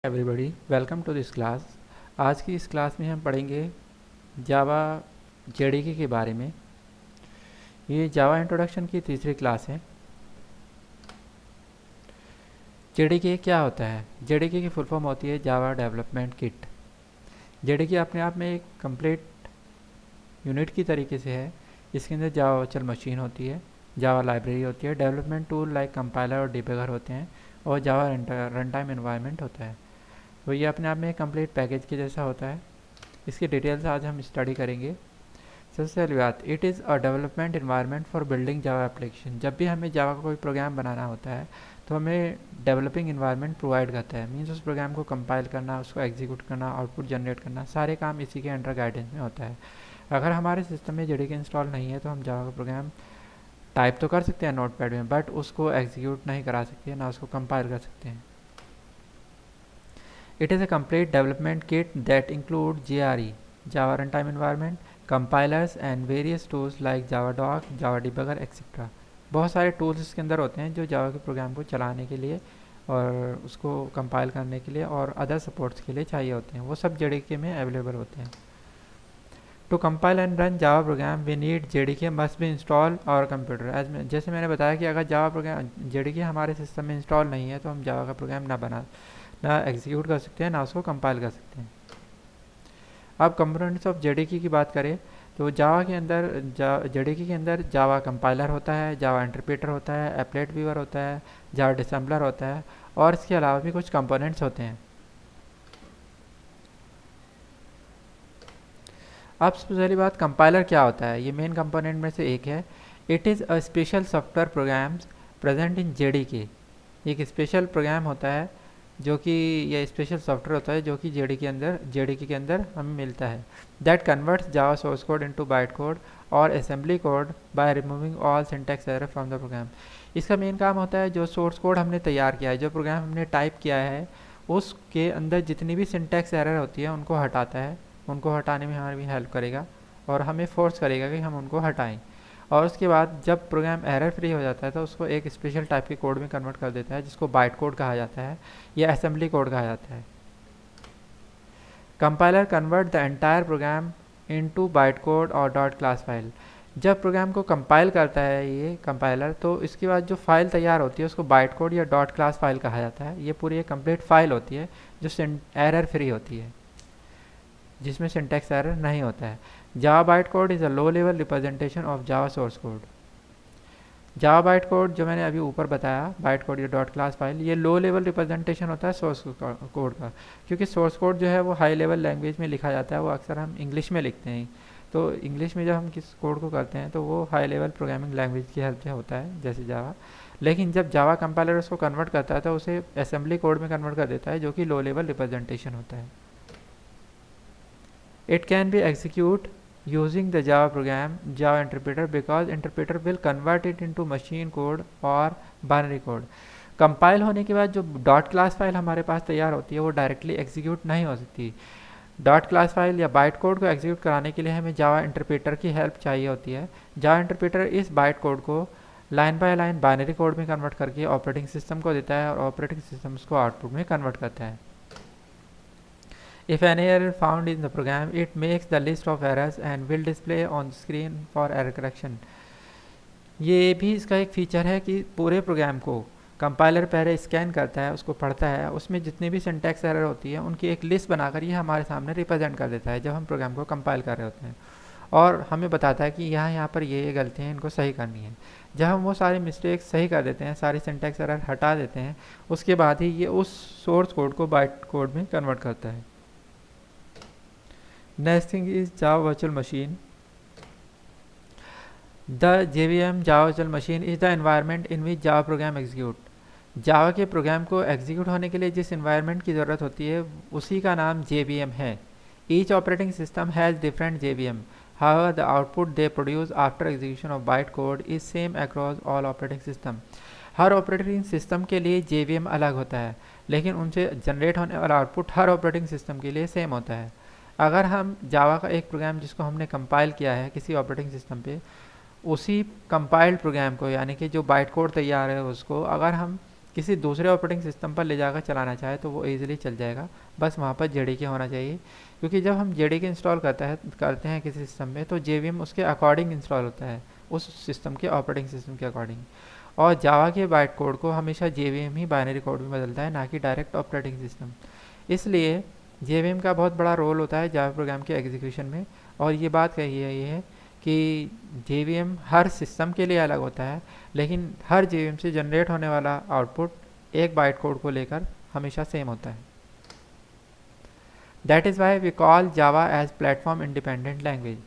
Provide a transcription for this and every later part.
Everybody welcome to this class. आज की इस क्लास में हम पढ़ेंगे जावा जेडीके के बारे में। ये जावा इंट्रोडक्शन की तीसरी क्लास है। जेडीके क्या होता है? जेडीके की फुल फॉर्म होती है जावा डेवलपमेंट किट। जेडीके अपने आप में एक कंप्लीट यूनिट की तरीके से है। इसके अंदर जावा वर्चुअल मशीन होती है, जावा लाइब्रेरी होती है, डेवलपमेंट टूल लाइक कंपाइलर और डिबगर होते हैं और जावा रन टाइम एनवायरनमेंट होता है। तो ये अपने आप में एक कंप्लीट पैकेज के जैसा होता है। इसकी डिटेल्स आज हम स्टडी करेंगे। सबसे पहली बात, it is a development environment for building Java application. जब भी हमें जावा का कोई प्रोग्राम बनाना होता है तो हमें डेवलपिंग इन्वायरमेंट प्रोवाइड करता है। मीन्स उस प्रोग्राम को कंपाइल करना, उसको एग्जीक्यूट करना, आउटपुट जनरेट करना, सारे काम इसी के अंडर गाइडेंस में होता है। अगर हमारे सिस्टम में जेडीके इंस्टॉल नहीं है तो हम जावा का प्रोग्राम टाइप तो कर सकते हैं नोटपैड में, बट उसको एग्जीक्यूट नहीं करा सकते, ना उसको कंपाइल कर सकते हैं। It is a complete development kit that includes JRE, Java Runtime Environment, compilers and various tools like JavaDoc, Java Debugger, etc. बहुत सारे टूल्स इसके अंदर होते हैं जो जावा के प्रोग्राम को चलाने के लिए और उसको कंपाइल करने के लिए और अदर सपोर्ट्स के लिए चाहिए होते हैं। वो सब जेडीके में अवेलेबल होते हैं। To compile and run Java program we need JDK must be install और कंप्यूटर। जैसे मैंने बताया कि अगर जावा प्रोग्राम जेडीके हमारे सिस्टम में इंस्टॉल नहीं है तो हम जावा का प्रोग्राम ना एग्जीक्यूट कर सकते हैं, ना उसको कंपाइल कर सकते हैं। अब कंपोनेंट्स ऑफ जेडीके की बात करें तो जावा के अंदर जेडीके के अंदर जावा कंपाइलर होता है, जावा इंटरप्रेटर होता है, एप्लेट व्यूअर होता है, जावा डिसेंबलर होता है और इसके अलावा भी कुछ कंपोनेंट्स होते हैं। अब सबसे पहली बात, कंपाइलर क्या होता है? ये मेन कंपोनेंट में से एक है। It is a special software programmes present in JDK. एक स्पेशल प्रोग्राम होता है जो कि यह स्पेशल सॉफ्टवेयर होता है जो कि जेडीके के अंदर हमें मिलता है। That converts Java source code into byte code और assembly code by removing all syntax error from the program. इसका मेन काम होता है जो सोर्स कोड हमने तैयार किया है, जो प्रोग्राम हमने टाइप किया है, उसके अंदर जितनी भी सिंटैक्स एरर होती है उनको हटाता है। उनको हटाने में हमारी हेल्प करेगा और हमें फोर्स करेगा कि हम उनको हटाएं। और उसके बाद जब प्रोग्राम एरर फ्री हो जाता है तो उसको एक स्पेशल टाइप के कोड में कन्वर्ट कर देता है जिसको बाइट कोड कहा जाता है या असेंबली कोड कहा जाता है। Compiler convert the entire programme into byte code और डॉट क्लास फाइल। जब प्रोग्राम को कंपाइल करता है ये कंपाइलर तो इसके बाद जो फाइल तैयार होती है उसको बाइट कोड या डॉट क्लास फाइल कहा जाता है। ये पूरी एक कंप्लीट फाइल होती है जो एरर फ्री होती है, जिसमें सिंटैक्स एरर नहीं होता है। जावा byte code is a low level representation of Java source code. Java byte code जो मैंने अभी ऊपर बताया, बाइट कोड या डॉट क्लास फाइल, ये लो लेवल रिप्रेजेंटेशन होता है सोर्स कोड का। क्योंकि सोर्स कोड जो है वो हाई लेवल लैंग्वेज में लिखा जाता है, वो अक्सर हम इंग्लिश में लिखते हैं। तो इंग्लिश में जब हम किस कोड को करते हैं तो वो हाई लेवल प्रोग्रामिंग लैंग्वेज की हेल्प से होता है, जैसे जावा। लेकिन जब जावा कंपाइलर उसको कन्वर्ट करता है तो उसे असेंबली कोड में कन्वर्ट कर देता है जो कि लो लेवल रिप्रेजेंटेशन होता है। It can be executed using the Java program Java interpreter because interpreter will convert it into machine code or binary code. Compile होने के बाद जो डॉट क्लास फाइल हमारे पास तैयार होती है वो डायरेक्टली एग्जीक्यूट नहीं हो सकती। डॉट क्लास फाइल या बाइट कोड को एग्जीक्यूट कराने के लिए हमें जावा इंटरप्रेटर की हेल्प चाहिए होती है। जावा इंटरप्रेटर इस बाइट कोड को line by line binary code में कन्वर्ट करके ऑपरेटिंग सिस्टम को देता है और ऑपरेटिंग सिस्टम उसको आउटपुट में कन्वर्ट करता है। If an error found in the program, it makes the list of errors and will display on screen for error correction. ये भी इसका एक फीचर है कि पूरे प्रोग्राम को कंपाइलर पहले स्कैन करता है, उसको पढ़ता है, उसमें जितनी भी सिंटैक्स एरर होती है उनकी एक लिस्ट बनाकर ये हमारे सामने रिप्रेजेंट कर देता है जब हम प्रोग्राम को कंपाइल कर रहे होते हैं, और हमें बताता है कि यहाँ पर ये गलतियाँ हैं, इनको सही करनी है। जब हम वो सारे मिस्टेक्स सही कर देते हैं, सारी सिंटैक्स एरर हटा देते हैं, उसके बाद ही ये उस सोर्स कोड को बाइट कोड में कन्वर्ट करता है। Next thing is Java Virtual Machine. The JVM Java Virtual Machine is the environment in which Java program execute. जावा के प्रोग्राम को एग्जीक्यूट होने के लिए जिस इन्वायरमेंट की ज़रूरत होती है उसी का नाम JVM है। Each operating system has different JVM. However, the output they produce after execution of bytecode is same across all operating system. Her operating system के लिए JVM अलग होता है, लेकिन उनसे जनरेट होने वाला आउटपुट हर ऑपरेटिंग सिस्टम के लिए सेम होता है। अगर हम जावा का एक प्रोग्राम जिसको हमने कंपाइल किया है किसी ऑपरेटिंग सिस्टम पे, उसी कंपाइल्ड प्रोग्राम को यानी कि जो बाइट कोड तैयार है उसको अगर हम किसी दूसरे ऑपरेटिंग सिस्टम पर ले जाकर चलाना चाहे तो वो ईजिली चल जाएगा, बस वहाँ पर JDK होना चाहिए। क्योंकि जब हम JDK इंस्टॉल करते हैं किसी सिस्टम में, तो JVM उसके अकॉर्डिंग इंस्टॉल होता है, उस सिस्टम के ऑपरेटिंग सिस्टम के अकॉर्डिंग। और जावा के बाइट कोड को हमेशा JVM ही बाइनरी कोड में बदलता है, ना कि डायरेक्ट ऑपरेटिंग सिस्टम। इसलिए JVM का बहुत बड़ा रोल होता है जावा प्रोग्राम के एग्जीक्यूशन में। और ये बात कही है ये है कि JVM हर सिस्टम के लिए अलग होता है, लेकिन हर JVM से जनरेट होने वाला आउटपुट एक बाइट कोड को लेकर हमेशा सेम होता है। That is why we call Java as platform independent language.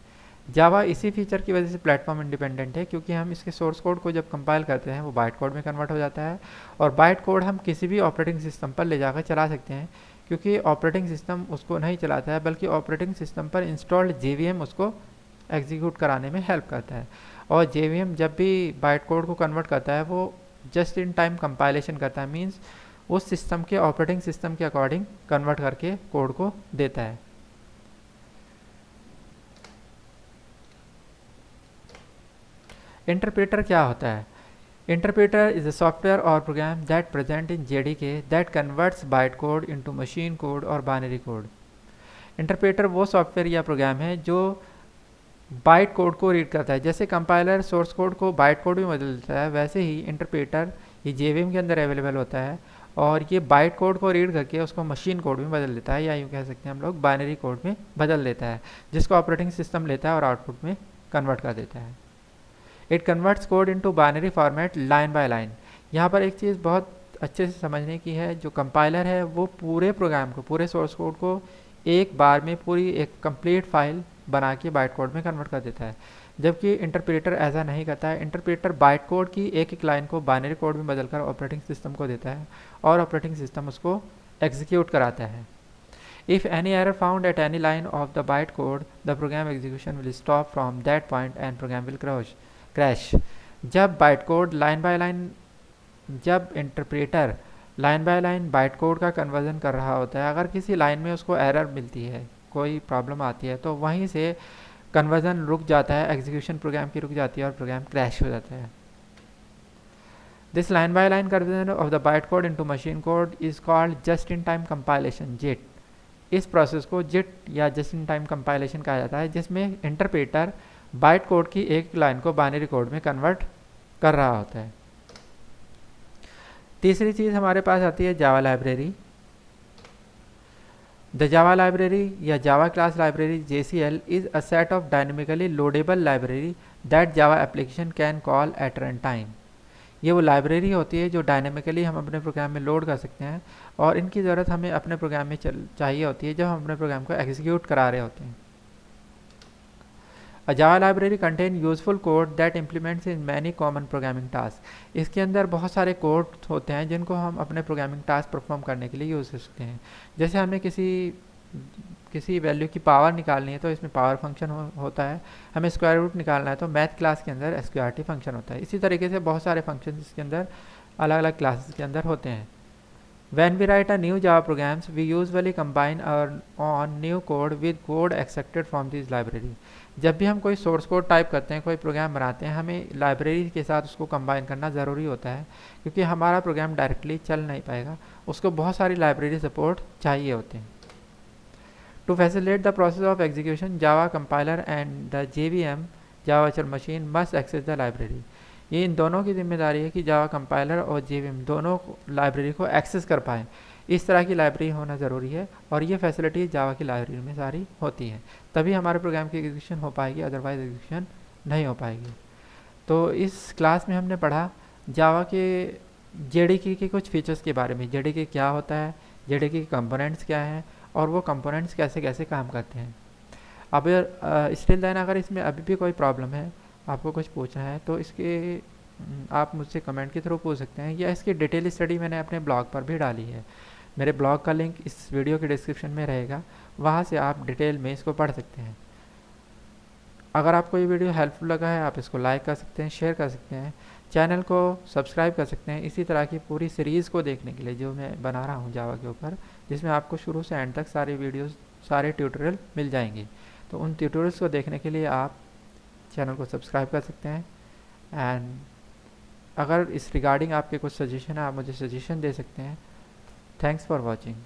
Java इसी फीचर की वजह से प्लेटफॉर्म इंडिपेंडेंट है, क्योंकि हम इसके सोर्स कोड को जब कंपाइल करते हैं वो बाइट कोड में कन्वर्ट हो जाता है, और बाइट कोड हम किसी भी ऑपरेटिंग सिस्टम पर ले जाकर चला सकते हैं, क्योंकि ऑपरेटिंग सिस्टम उसको नहीं चलाता है, बल्कि ऑपरेटिंग सिस्टम पर इंस्टॉल्ड JVM उसको एग्जीक्यूट कराने में हेल्प करता है। और JVM जब भी बाइट कोड को कन्वर्ट करता है वो जस्ट इन टाइम कंपाइलेशन करता है, मीन्स उस सिस्टम के ऑपरेटिंग सिस्टम के अकॉर्डिंग कन्वर्ट करके कोड को देता है। इंटरप्रेटर क्या होता है? इंटरप्रेटर इज अ सॉफ्टवेयर और program that present in JDK that converts byte code into machine code और बाइनरी कोड। इंटरप्रेटर वो सॉफ्टवेयर या प्रोग्राम है जो बाइट कोड को रीड करता है। जैसे कंपाइलर सोर्स कोड को बाइट कोड में बदल देता है, वैसे ही इंटरप्रेटर ये JVM के अंदर अवेलेबल होता है, और ये बाइट कोड को रीड करके उसको मशीन कोड में बदल देता है, या यूँ कह सकते हैं हम लोग बाइनरी कोड में बदल देता है, जिसको ऑपरेटिंग सिस्टम लेता है और आउटपुट में कन्वर्ट कर देता है। It converts code into binary format line by line. यहाँ पर एक चीज़ बहुत अच्छे से समझने की है, जो कंपाइलर है वो पूरे प्रोग्राम को, पूरे सोर्स कोड को एक बार में पूरी एक कंप्लीट फाइल बना के बाइट कोड में कन्वर्ट कर देता है, जबकि इंटरप्रेटर ऐसा नहीं करता है। इंटरप्रेटर बाइट कोड की एक एक लाइन को बाइनरी कोड में बदलकर ऑपरेटिंग सिस्टम को देता है, और ऑपरेटिंग सिस्टम उसको एग्जीक्यूट कराता है। If any error found at any line of the byte code, the program execution will stop from that point and program will crash. जब byte code line by line, जब interpreter line by line byte code का conversion कर रहा होता है, अगर किसी line में उसको एरर मिलती है, कोई प्रॉब्लम आती है, तो वहीं से कन्वर्जन रुक जाता है, एग्जीक्यूशन प्रोग्राम की रुक जाती है और प्रोग्राम क्रैश हो जाता है। This line by line conversion of the bite code into machine code is called just in time compilation, JIT। इस प्रोसेस को JIT या जस्ट इन टाइम कंपाइलेशन कहा जाता है, जिसमें इंटरप्रेटर बाइट कोड की एक लाइन को बाइनरी कोड में कन्वर्ट कर रहा होता है। तीसरी चीज़ हमारे पास आती है जावा लाइब्रेरी। द जावा लाइब्रेरी या Java class library JCL is a set of dynamically loadable library that Java application can call at run time. ये वो लाइब्रेरी होती है जो डायनेमिकली हम अपने प्रोग्राम में लोड कर सकते हैं, और इनकी ज़रूरत हमें अपने प्रोग्राम में चाहिए होती है जब हम अपने प्रोग्राम को एग्जीक्यूट करा रहे होते हैं। A Java library contain useful code that implements in many common programming tasks। इसके अंदर बहुत सारे कोड होते हैं जिनको हम अपने प्रोग्रामिंग टास्क परफॉर्म करने के लिए यूज़ कर सकते हैं। जैसे हमें किसी वैल्यू की पावर निकालनी है तो इसमें पावर फंक्शन होता है, हमें स्क्वायर रूट निकालना है तो मैथ क्लास के अंदर SQRT फंक्शन होता है। इसी तरीके से बहुत सारे फंक्शन इसके अंदर अलग अलग क्लासेस के अंदर होते हैं। When we write a new Java programs, we usually combine our new code with code extracted from this library। जब भी हम कोई सोर्स कोड टाइप करते हैं, कोई प्रोग्राम बनाते हैं, हमें लाइब्रेरी के साथ उसको कंबाइन करना ज़रूरी होता है, क्योंकि हमारा प्रोग्राम डायरेक्टली चल नहीं पाएगा, उसको बहुत सारी लाइब्रेरी सपोर्ट चाहिए होते हैं। To facilitate the process of execution, Java compiler and the JVM Java virtual machine must access the library. ये इन दोनों की जिम्मेदारी है कि जावा कंपाइलर और JVM दोनों लाइब्रेरी को एक्सेस कर पाएँ। इस तरह की लाइब्रेरी होना ज़रूरी है, और ये फैसिलिटी जावा की लाइब्रेरी में सारी होती है, तभी हमारे प्रोग्राम की एग्जीक्यूशन हो पाएगी, अदरवाइज एग्जीक्यूशन नहीं हो पाएगी। तो इस क्लास में हमने पढ़ा जावा के JDK के कुछ फीचर्स के बारे में, JDK क्या होता है, JDK के कंपोनेंट्स क्या हैं, और वो कंपोनेंट्स कैसे कैसे काम करते हैं। अब स्टिल देन अगर इसमें अभी भी कोई प्रॉब्लम है, आपको कुछ पूछना है, तो इसके आप मुझसे कमेंट के थ्रू पूछ सकते हैं, या इसकी डिटेल स्टडी मैंने अपने ब्लॉग पर भी डाली है। मेरे ब्लॉग का लिंक इस वीडियो के डिस्क्रिप्शन में रहेगा, वहाँ से आप डिटेल में इसको पढ़ सकते हैं। अगर आपको ये वीडियो हेल्पफुल लगा है, आप इसको लाइक कर सकते हैं, शेयर कर सकते हैं, चैनल को सब्सक्राइब कर सकते हैं इसी तरह की पूरी सीरीज़ को देखने के लिए जो मैं बना रहा हूँ जावा के ऊपर, जिसमें आपको शुरू से एंड तक सारी वीडियोस, सारे ट्यूटोरियल मिल जाएंगे। तो उन ट्यूटोरियल्स को देखने के लिए आप चैनल को सब्सक्राइब कर सकते हैं। एंड अगर इस रिगार्डिंग आपके कुछ सजेशन है, आप मुझे सजेशन दे सकते हैं। Thanks for watching.